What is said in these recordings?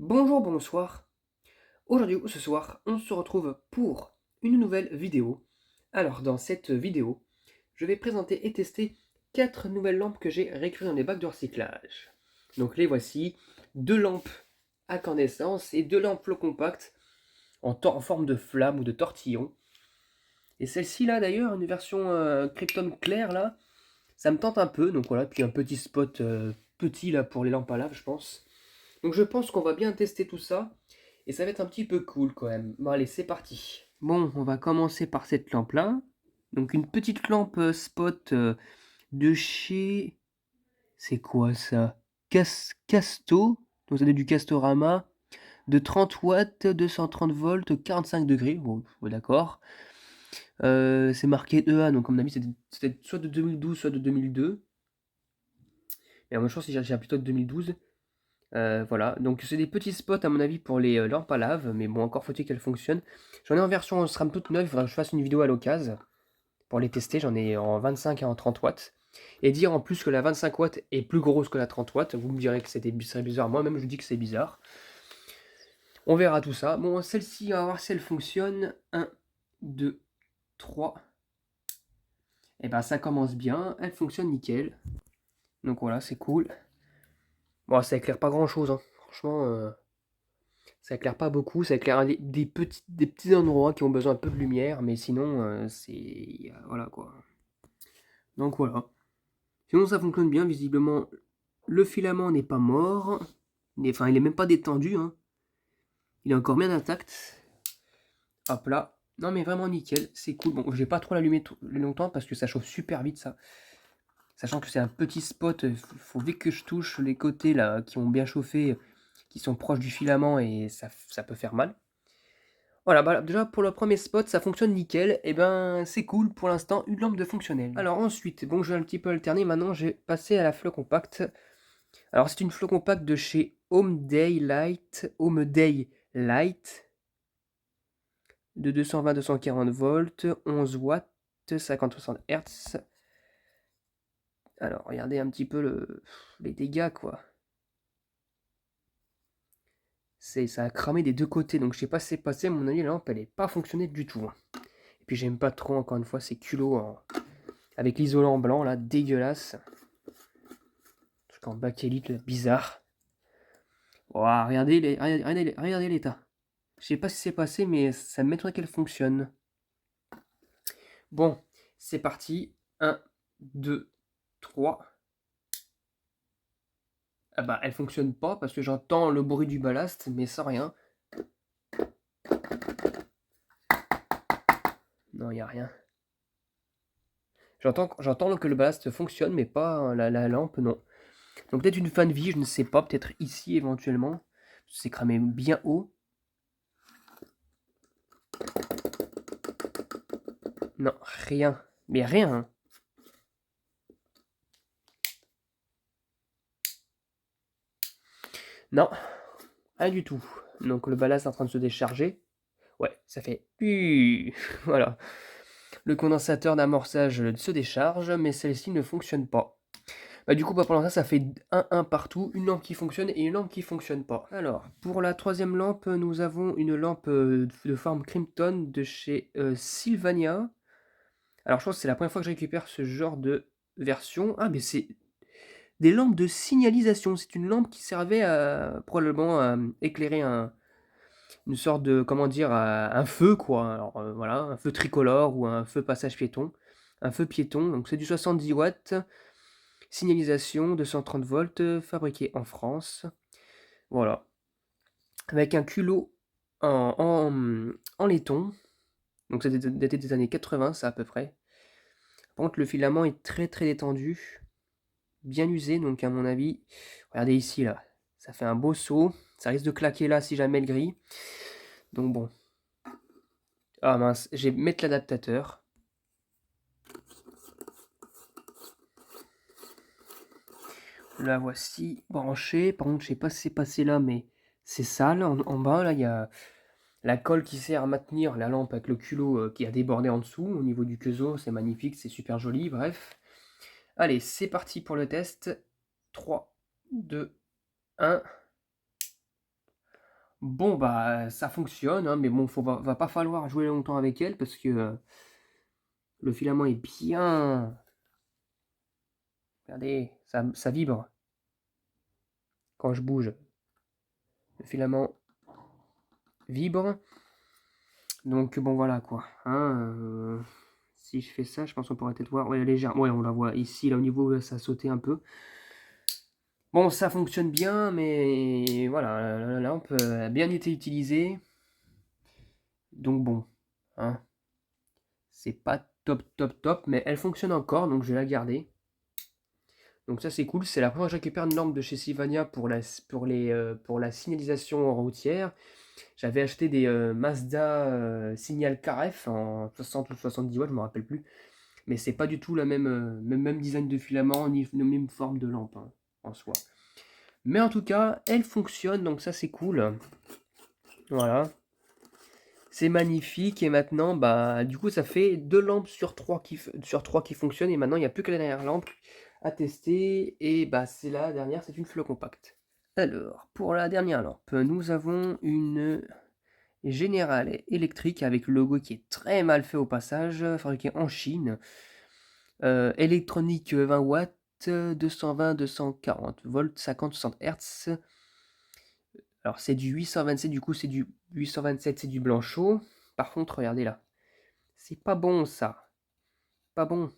Bonjour, bonsoir. Aujourd'hui ou ce soir, on se retrouve pour une nouvelle vidéo. Alors, dans cette vidéo, je vais présenter et tester 4 nouvelles lampes que j'ai récupérées dans les bacs de recyclage. Donc les voici, 2 lampes incandescence et 2 lampes flow compact en forme de flamme ou de tortillon. Et celle-ci là d'ailleurs, une version Krypton clair là, ça me tente un peu. Donc voilà, puis un petit spot petit là pour les lampes à lave, je pense. Donc je pense qu'on va bien tester tout ça. Et ça va être un petit peu cool quand même. Bon allez, c'est parti. Bon, on va commencer par cette lampe là. Donc une petite lampe spot de chez... C'est quoi ça? Casto. Donc ça doit être du Castorama. De 30 watts, 230 volts, 45 degrés. Bon, ouais, d'accord. C'est marqué EA, donc à mon avis c'était soit de 2012, soit de 2002. Et moi je pense que j'ai plutôt de 2012. Voilà, donc c'est des petits spots à mon avis pour les lampes à lave, mais bon, encore faut-il qu'elles fonctionnent. J'en ai en version SRAM toute neuve, il faudra que je fasse une vidéo à l'occasion pour les tester. J'en ai en 25 et en 30 watts. Et dire en plus que la 25 watts est plus grosse que la 30 watts, vous me direz que c'est bizarre. Moi-même, je dis que c'est bizarre. On verra tout ça. Bon, celle-ci, on va voir si elle fonctionne. 1, 2, 3. Et ben, ça commence bien. Elle fonctionne nickel. Donc voilà, c'est cool. Bon, ça éclaire pas grand-chose, hein. Franchement, ça éclaire pas beaucoup, ça éclaire des petits endroits qui ont besoin un peu de lumière, mais sinon, c'est... voilà quoi. Donc voilà. Sinon, ça fonctionne bien, visiblement. Le filament n'est pas mort. Enfin, il est même pas détendu, hein. Il est encore bien intact. Hop là. Non, mais vraiment nickel, c'est cool. Bon, je vais pas trop l'allumer longtemps parce que ça chauffe super vite, ça. Sachant que c'est un petit spot, faut vite que je touche les côtés là qui ont bien chauffé, qui sont proches du filament et ça peut faire mal. Voilà, bah, déjà pour le premier spot, ça fonctionne nickel, et ben c'est cool pour l'instant, une lampe de fonctionnelle. Alors ensuite, bon je vais un petit peu alterner, maintenant j'ai passé à la flow compact. Alors c'est une flow compact de chez Home Day Light, de 220-240 volts, 11 watts, 50-60 Hz. Alors regardez un petit peu les dégâts quoi. Ça a cramé des deux côtés, donc je sais pas ce qui s'est passé, à mon avis la lampe elle n'est pas fonctionnée du tout. Et puis j'aime pas trop encore une fois ces culots avec l'isolant blanc là, dégueulasse. Truc en bakélite, bizarre. Wow, regardez l'état. Je sais pas ce qui s'est passé, mais ça m'étonnerait qu'elle fonctionne. Bon, c'est parti. 1, 2, 3. Ah bah, elle fonctionne pas parce que j'entends le bruit du ballast, mais sans rien. Non, il a rien. J'entends que le ballast fonctionne, mais pas la lampe, non. Donc peut-être une fin de vie, je ne sais pas, peut-être ici éventuellement. C'est cramé bien haut. Non, rien. Mais rien, hein. Non, rien du tout. Donc le ballast est en train de se décharger. Ouais, ça fait voilà. Le condensateur d'amorçage se décharge, mais celle-ci ne fonctionne pas. Bah, du coup, pour l'instant, ça fait 1 partout, une lampe qui fonctionne et une lampe qui fonctionne pas. Alors, pour la troisième lampe, nous avons une lampe de forme Krypton de chez Sylvania. Alors, je pense que c'est la première fois que je récupère ce genre de version. Ah, mais c'est des lampes de signalisation. C'est une lampe qui servait probablement à éclairer une sorte de, comment dire, un feu, quoi. Alors voilà, un feu tricolore ou un feu passage piéton. Un feu piéton, donc c'est du 70 watts. Signalisation, 230 volts, fabriqué en France. Voilà. Avec un culot en laiton. Donc ça datait des années 80, ça à peu près. Par contre, le filament est très très détendu. Bien usé, donc à mon avis. Regardez ici, là. Ça fait un beau saut. Ça risque de claquer là si jamais le grille. Donc bon. Ah mince, je vais mettre l'adaptateur. La voici branchée. Par contre, je sais pas ce qui s'est passé là, mais c'est sale. En bas, là, il y a la colle qui sert à maintenir la lampe avec le culot qui a débordé en dessous. Au niveau du quezo, c'est magnifique, c'est super joli. Bref. Allez, c'est parti pour le test. 3, 2, 1. Bon, bah, ça fonctionne, hein, mais bon, va pas falloir jouer longtemps avec elle parce que le filament est bien. Regardez, ça vibre quand je bouge. Le filament vibre. Donc bon, voilà quoi, hein, si je fais ça, je pense qu'on pourrait peut-être voir, ouais, légèrement, ouais, on la voit ici, là, au niveau, là, ça a sauté un peu. Bon, ça fonctionne bien, mais voilà, la lampe a bien été utilisée. Donc bon, hein, c'est pas top, top, top, mais elle fonctionne encore, donc je vais la garder. Donc ça c'est cool, c'est la première fois que je récupère une lampe de chez Sylvania pour la signalisation routière. J'avais acheté des Mazda Signal Caref en 60 ou 70 watts, je me rappelle plus. Mais c'est pas du tout la même design de filament, ni la même forme de lampe, hein, en soi. Mais en tout cas, elle fonctionne, donc ça c'est cool. Voilà. C'est magnifique, et maintenant, bah, du coup, ça fait 2 lampes sur 3 qui fonctionnent, et maintenant, il n'y a plus que la dernière lampe à tester, et bah, c'est la dernière, c'est une Flow Compact. Alors, pour la dernière lampe, nous avons une Générale électrique avec le logo qui est très mal fait au passage, fabriqué en Chine. Électronique 20 watts, 220-240 volts, 50-60 Hz. Alors c'est du 827, du coup c'est du 827, c'est du Blanchot. Par contre, regardez là, c'est pas bon ça, pas bon.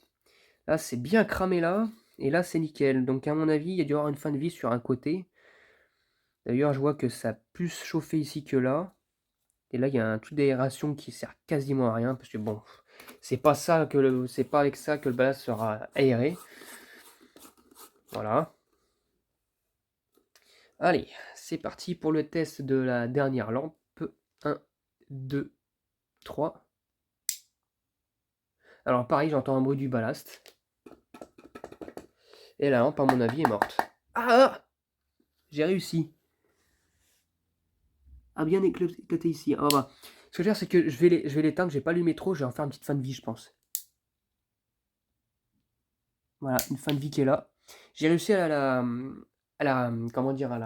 Là c'est bien cramé là, et là c'est nickel. Donc à mon avis, il y a dû y avoir une fin de vie sur un côté. D'ailleurs, je vois que ça a plus chauffé ici que là. Et là, il y a un truc d'aération qui sert quasiment à rien, parce que bon, c'est pas avec ça que le balai sera aéré. Voilà. Allez, c'est parti pour le test de la dernière lampe. 1, 2, 3. Alors pareil, j'entends un bruit du ballast. Et la lampe, à mon avis, est morte. Ah! J'ai réussi. À bien éclater ici. Ah bah. Ce que je veux dire, c'est que je vais l'éteindre, je vais pas allumer trop, je vais en faire une petite fin de vie, je pense. Voilà, une fin de vie qui est là. J'ai réussi comment dire, à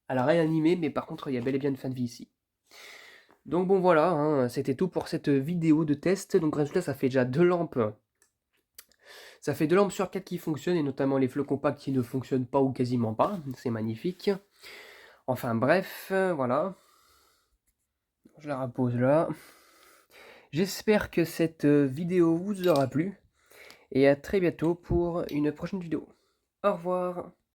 la réanimer, mais par contre, il y a bel et bien une fin de vie ici. Donc bon, voilà, hein, c'était tout pour cette vidéo de test. Donc résultat, ça fait déjà 2 lampes. Ça fait 2 lampes sur 4 qui fonctionnent, et notamment les flots compacts qui ne fonctionnent pas ou quasiment pas. C'est magnifique. Enfin bref, voilà. Je la repose là. J'espère que cette vidéo vous aura plu. Et à très bientôt pour une prochaine vidéo. Au revoir.